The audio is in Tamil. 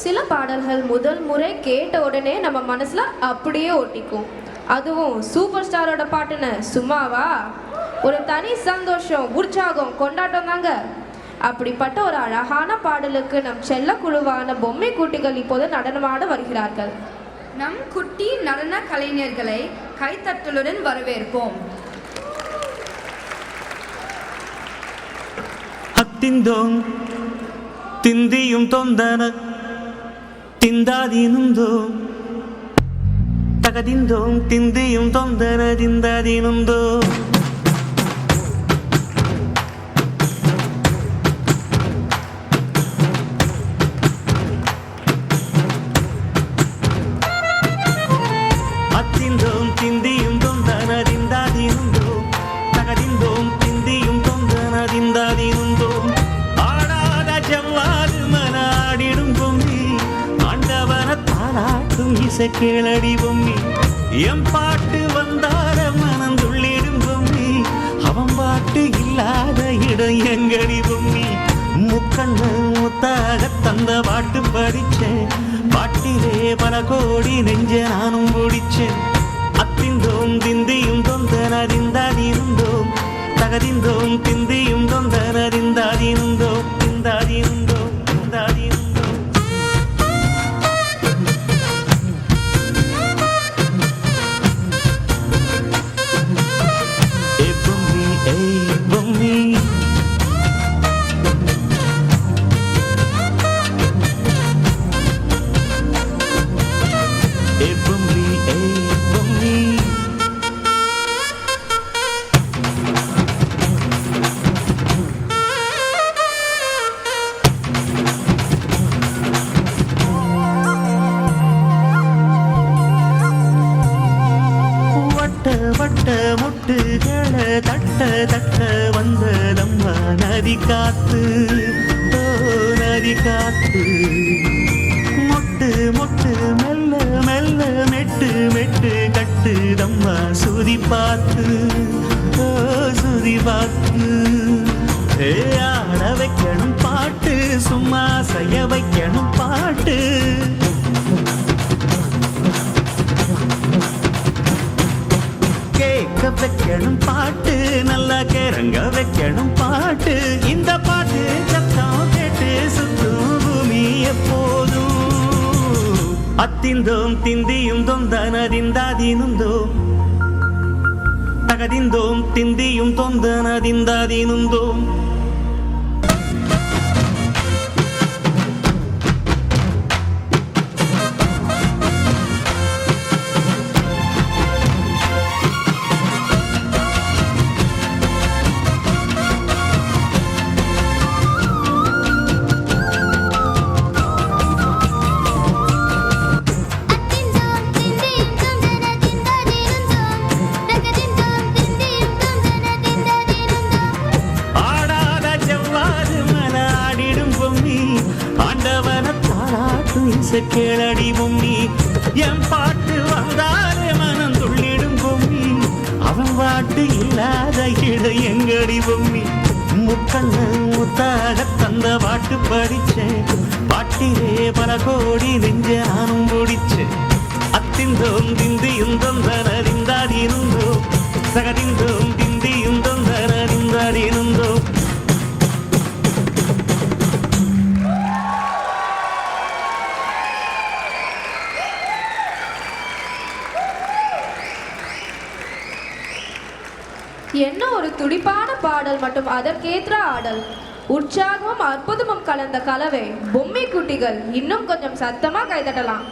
சில பாடல்கள் முதல் முறை கேட்ட உடனே நம்ம மனசுல அப்படியே ஒட்டிக்கும். அதுவும் சூப்பர் ஸ்டாரோட பாட்டுன்னு சும்மாவா? ஒரு தனி சந்தோஷம், உற்சாகம், கொண்டாட்டம் தாங்க. அப்படிப்பட்ட ஒரு அழகான பாடலுக்கு நம் செல்ல குழுவான பொம்மை குட்டிகள் இப்போது நடனமாட வருகிறார்கள். நம் குட்டி நடன கலைஞர்களை கைத்தட்டலுடன் வரவேற்போம். அத்திந்தோம் திந்தியும் தொந்தன திந்தாதீனுந்தோ தகதிந்தோம் திந்தியும் தொந்தன திந்தாதீனுந்தோ அத்திந்தோம் திந்தியும் தொந்தன திந்தாதீனுந்தோ தகதிந்தோம் திந்தியும் தொந்தன திந்தாதீனுந்தோ ஆடாத ஜவ்வாது மனாடிடும் பொம்மி ஆண்டவன தாளாட்டும் இசை கேளடி பொம்மி எம் பாட்டு வந்தார மனந்துள்ளிடும் பொம்மி அவன் பாட்டு இல்லாத இடம் எங்கடி பொம்மி முக்கண்ணு முத்தாக தந்த பாட்டு படிச்சேன் பாட்டிலே பல கோடி நெஞ்ச நானும் பிடிச்சேன் அத்திந்தோம் திந்தியும் தொந்தனதிந்தாதீனுந்தோம் தகதிந்தோம் திந்தியும் தொந்தனதிந்தாதீனுந்தோம் திந்தாதீனுந்தோம் திந்தாதீனுந்தோம் ஏ பொம்மி ஏய் பொம்மி ஏ பொம்மி ஏய் பொம்மி வட்ட வட்ட முட்டுகள தட்ட தட்ட வந்ததம்மா நதி காத்து ஓ நதி காத்து மொட்டு மொட்டு மெல்ல மெல்ல மெட்டு மெட்டு கட்டுதம்மா சுதி பார்த்து ஓ சுதி பார்த்து ஏ ஆட வைக்கணும் பாட்டு சும்மா செய்ய வைக்கணும் பாட்டு கேட்க வைக்கணும் பாட்டு நல்லா கேரங்க வைக்கணும் பாட்டு இந்த பாட்டு சத்தம் கேட்டு சுத்தும் பூமி எப்போதும் அத்திந்தோம் திந்தியும் தொந்தனதிந்தாதீனுந்தோம் தகதிந்தோம் திந்தியும் தொந்தனதிந்தாதீனுந்தோம் ஆடாத ஜவ்வாது மலாடிடும் பொம்மி ஆண்டவன தாளாட்டும் இசை கேளடி பொம்மி என் பாட்டு வந்தாலே மனம் துள்ளிடும் பொம்மி அவன் பாட்டு இல்லாத இடம் எங்கடி பொம்மி முக்கண்ணு முத்தாக தந்த பாட்டு படிச்சேன் பாட்டிலே பல கோடி நெஞ்ச நானும் பிடிச்சேன் அத்திந்தோம் திந்தியும் தொந்தனதிந்தாதீனுந்தோ தகதிந்தோம் திந்தியும் தொந்தனதிந்தாதீனுந்தோ என்ன ஒரு துடிப்பான பாடல் மற்றும் அதற்கேற்ற ஆடல், உற்சாகமும் அற்புதமும் கலந்த கலவை. பொம்மை குட்டிகள் இன்னும் கொஞ்சம் சத்தமா கைதட்டலாம்.